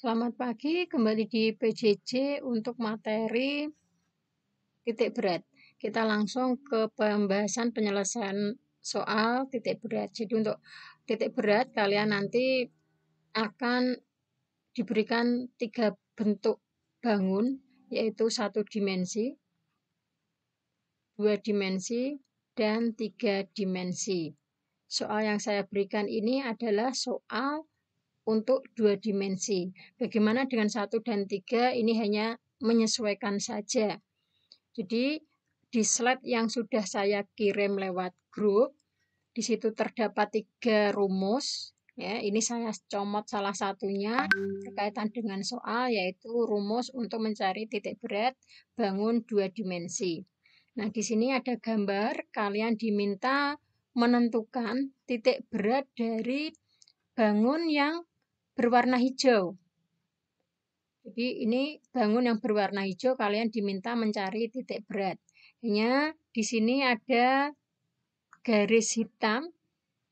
Selamat pagi, kembali di PJJ untuk materi titik berat. Kita langsung ke pembahasan penyelesaian soal titik berat. Jadi untuk titik berat kalian nanti akan diberikan 3 bentuk bangun, yaitu 1 dimensi, 2 dimensi, dan 3 dimensi. Soal yang saya berikan ini adalah soal untuk 2 dimensi. Bagaimana dengan 1 dan 3 ini hanya menyesuaikan saja. Jadi di slide yang sudah saya kirim lewat grup, di situ terdapat 3 rumus. Ya, ini saya comot salah satunya berkaitan dengan soal, yaitu rumus untuk mencari titik berat bangun 2 dimensi. Nah, di sini ada gambar, kalian diminta menentukan titik berat dari bangun yang berwarna hijau. Jadi ini bangun yang berwarna hijau, kalian diminta mencari titik berat. Hanya di sini ada garis hitam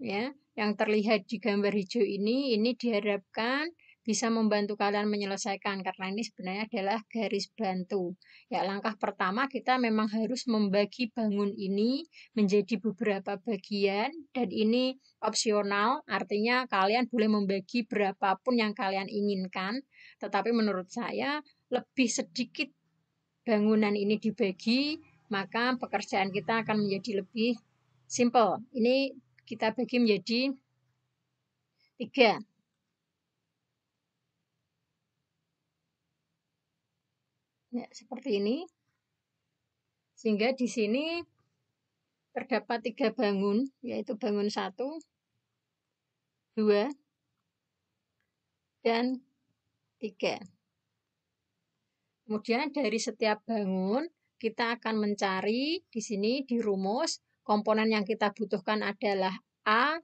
ya, yang terlihat di gambar hijau ini diharapkan bisa membantu kalian menyelesaikan karena ini sebenarnya adalah garis bantu. Ya, langkah pertama kita memang harus membagi bangun ini menjadi beberapa bagian dan ini opsional, artinya kalian boleh membagi berapapun yang kalian inginkan, tetapi menurut saya lebih sedikit bangunan ini dibagi, maka pekerjaan kita akan menjadi lebih simple. Ini kita bagi menjadi 3. Ya, seperti ini. Sehingga di sini terdapat 3 bangun, yaitu bangun 1, 2, dan 3. Kemudian dari setiap bangun, kita akan mencari di sini di rumus, komponen yang kita butuhkan adalah A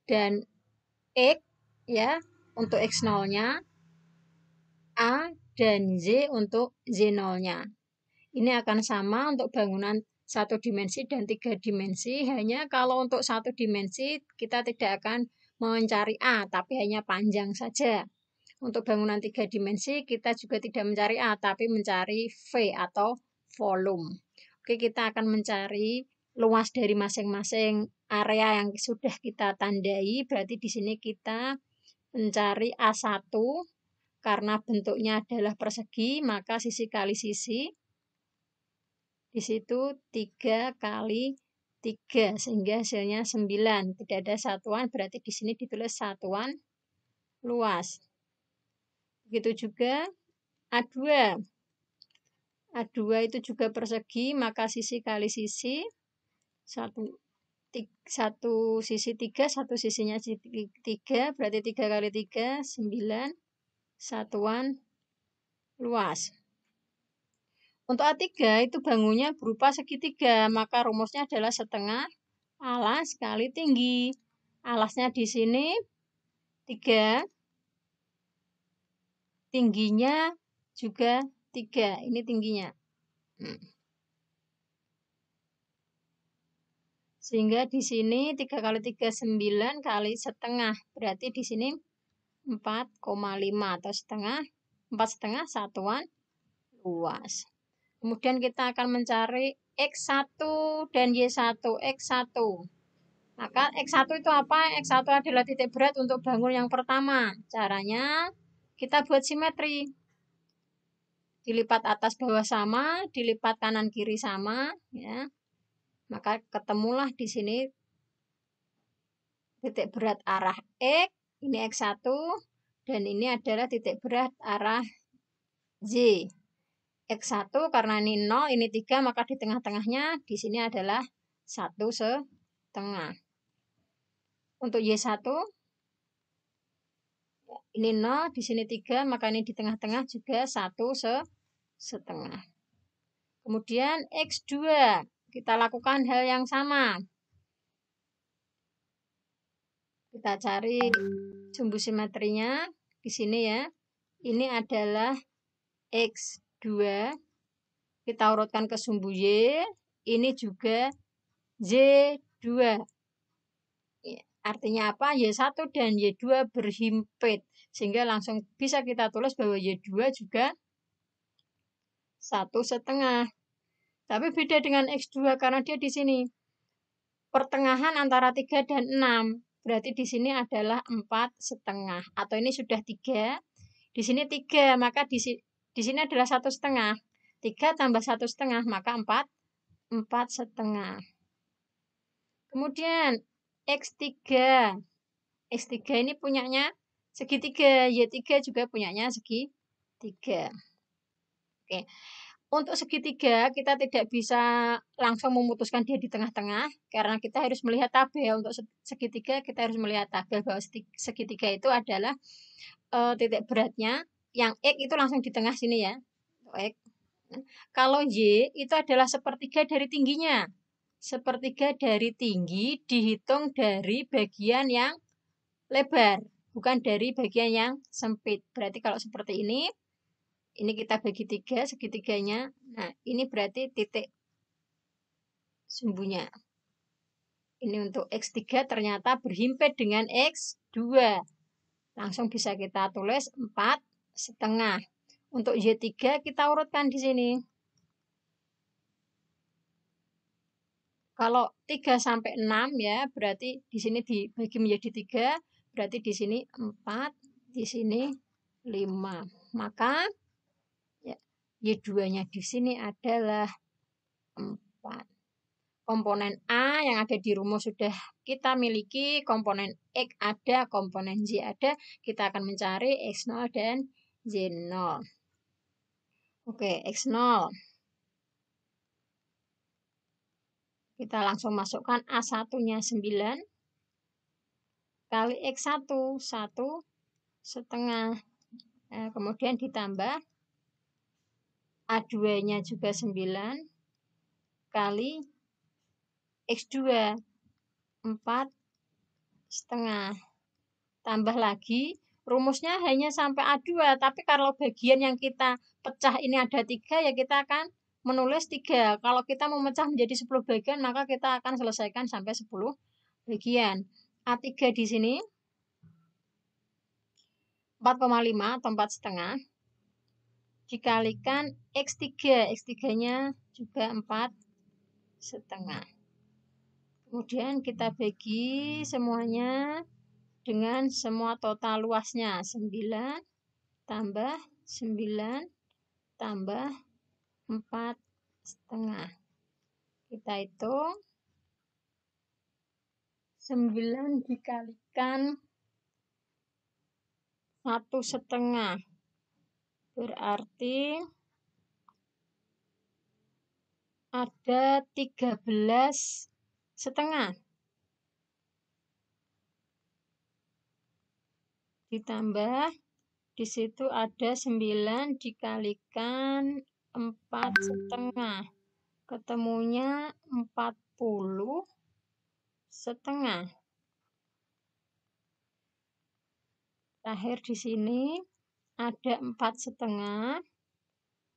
dan X, ya, untuk X0-nya, A dan Z untuk Z0-nya. Ini akan sama untuk bangunan 1 dimensi dan 3 dimensi, hanya kalau untuk 1 dimensi kita tidak akan mencari A, tapi hanya panjang saja. Untuk bangunan 3 dimensi kita juga tidak mencari A, tapi mencari V atau volume. Oke, kita akan mencari luas dari masing-masing area yang sudah kita tandai, berarti di sini kita mencari A1, karena bentuknya adalah persegi, maka sisi kali sisi. Di situ 3 kali 3, sehingga hasilnya 9. Tidak ada satuan, berarti di sini ditulis satuan luas. Begitu juga A2. A2 itu juga persegi, maka sisi kali sisi. Satu sisi 3, satu sisinya 3, berarti 3 kali 3, 9. Satuan luas. Untuk A3 itu bangunnya berupa segitiga, maka rumusnya adalah setengah alas kali tinggi. Alasnya di sini 3, tingginya juga 3, ini tingginya. Sehingga di sini 3 kali 3, 9 kali setengah, berarti di sini 4,5 atau setengah, 4,5 satuan luas. Kemudian kita akan mencari X1 dan Y1. X1. Maka X1 itu apa? X1 adalah titik berat untuk bangun yang pertama. Caranya kita buat simetri. Dilipat atas bawah sama, dilipat kanan kiri sama, ya. Maka ketemulah di sini titik berat arah X, ini X1, dan ini adalah titik berat arah Z. X1 karena ini 0, ini 3, maka di tengah-tengahnya di sini adalah 1,5. Untuk Y1, ini 0, di sini 3, maka ini di tengah-tengah juga 1,5. Kemudian X2, kita lakukan hal yang sama. Kita cari sumbu simetrinya di sini ya. Ini adalah X2. Kita urutkan ke sumbu Y. Ini juga Z2. Artinya apa? Y1 dan Y2 berhimpit. Sehingga langsung bisa kita tulis bahwa Y2 juga 1,5. Tapi beda dengan X2 karena dia di sini pertengahan antara 3 dan 6. Berarti di sini adalah 4,5. Atau ini sudah 3. Di sini 3, maka di sini adalah 1,5. 3 tambah 1,5, maka 4,5. Kemudian X3. X3 ini punyanya segitiga. Y3 juga punyanya segitiga. Oke. Untuk segitiga, kita tidak bisa langsung memutuskan dia di tengah-tengah, karena kita harus melihat tabel. Untuk segitiga, kita harus melihat tabel bahwa segitiga itu adalah titik beratnya. Yang X itu langsung di tengah sini ya. X. Kalau Y itu adalah sepertiga dari tingginya. Sepertiga dari tinggi dihitung dari bagian yang lebar, bukan dari bagian yang sempit. Berarti kalau seperti ini kita bagi 3 segitiganya. Nah, ini berarti titik sumbunya. Ini untuk X3 ternyata berhimpit dengan X2. Langsung bisa kita tulis 4,5. Untuk Y3 kita urutkan di sini. Kalau 3 sampai 6 ya, berarti di sini dibagi menjadi 3, berarti di sini 4, di sini 5. Maka ya, Y2-nya di sini adalah 4. Komponen A yang ada di rumus sudah kita miliki, komponen X ada, komponen Y ada. Kita akan mencari X0 dan Y0. Oke, X0. Kita langsung masukkan A1-nya 9 kali X1, 1,5. Nah, kemudian ditambah A2-nya juga 9 kali X2, 4,5. Tambah lagi, rumusnya hanya sampai A2, tapi kalau bagian yang kita pecah ini ada 3, ya kita akan menulis 3. Kalau kita memecah menjadi 10 bagian, maka kita akan selesaikan sampai 10 bagian. A3 di sini 4,5 atau 4,5 dikalikan X3. X3-nya juga 4,5. Kemudian kita bagi semuanya dengan semua total luasnya. 9 tambah 9 tambah 4,5. Kita hitung 9 dikalikan 1,5. Berarti ada 13,5. Ditambah di situ ada 9 dikalikan 4,5. Ketemunya 40,5. Terakhir di sini ada 4,5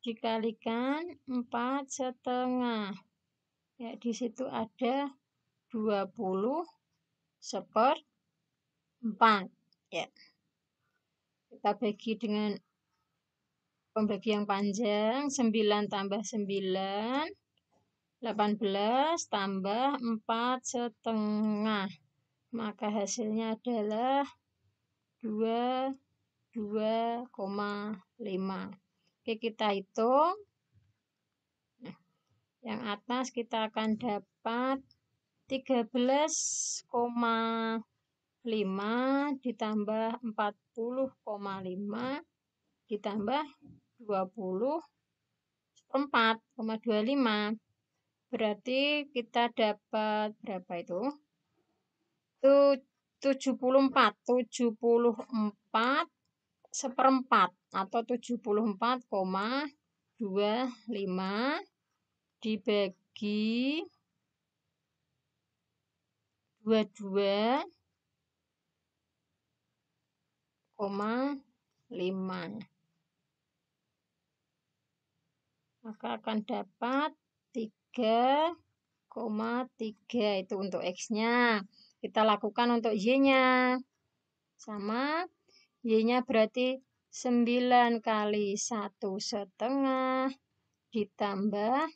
dikalikan 4,5. Ya, di situ ada 20/4. Ya. Kita bagi dengan pembagi yang panjang. 9 tambah 9, 18 tambah 4,5. Maka hasilnya adalah 22,5. Oke, kita hitung. Nah, yang atas kita akan dapat 13,5 ditambah 40,5 ditambah 24,25. Berarti kita dapat berapa itu? 74 seperempat atau 74,25 dibagi 22,5. Maka akan dapat 3,3 itu untuk X-nya. Kita lakukan untuk Y-nya. Sama, Y-nya berarti 9 kali 1,5 ditambah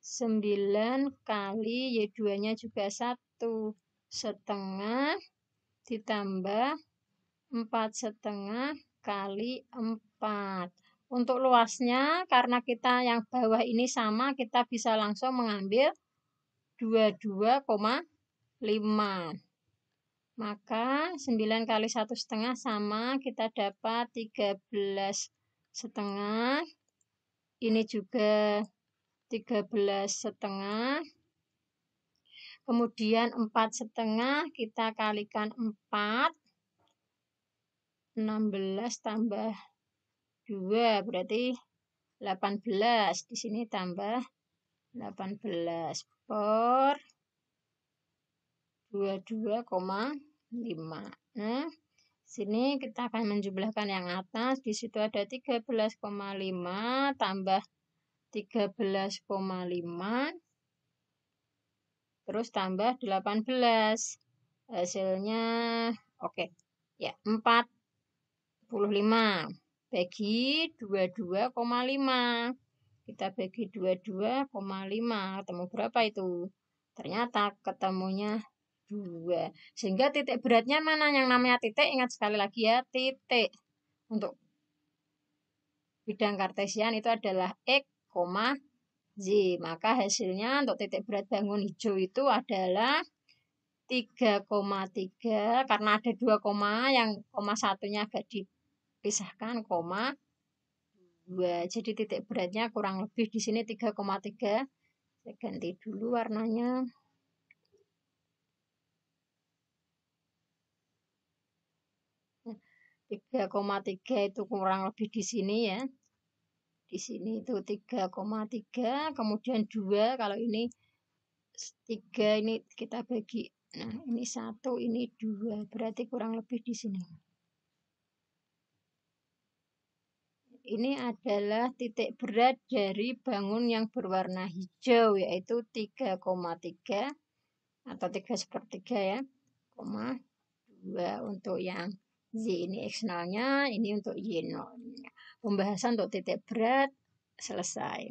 9 kali Y2-nya juga 1,5 ditambah 4,5 kali 4. Untuk luasnya, karena kita yang bawah ini sama, kita bisa langsung mengambil 22,5. Maka 9 kali 1,5 sama, kita dapat 13,5. Ini juga 13,5. Kemudian 4,5 kita kalikan 4. 16 tambah 2 berarti 18. Di sini tambah 18 per 22,5. Nah, sini kita akan menjumlahkan yang atas. Di situ ada 13,5 tambah 13,5 terus tambah 18. Hasilnya oke. Ya, 45 bagi 22,5. Kita bagi 22,5. Ketemu berapa itu? Ternyata ketemunya 2. Sehingga titik beratnya mana? Yang namanya titik, ingat sekali lagi ya, titik. Untuk bidang kartesian itu adalah X, Y. Maka hasilnya untuk titik berat bangun hijau itu adalah 3,3. Karena ada 2 koma, yang koma satunya agak dipisahkan, koma 2. Jadi titik beratnya kurang lebih di sini 3,3. Saya ganti dulu warnanya. Nah, 3,3 itu kurang lebih di sini ya. Di sini itu 3,3, kemudian 2, kalau ini 3 ini kita bagi. Nah, ini 1, ini 2, berarti kurang lebih di sini. Ini adalah titik berat dari bangun yang berwarna hijau, yaitu 3,3 atau 3/3 ya, 2 untuk yang Y ini X0-nya, ini untuk Y0-nya. Pembahasan untuk titik berat selesai.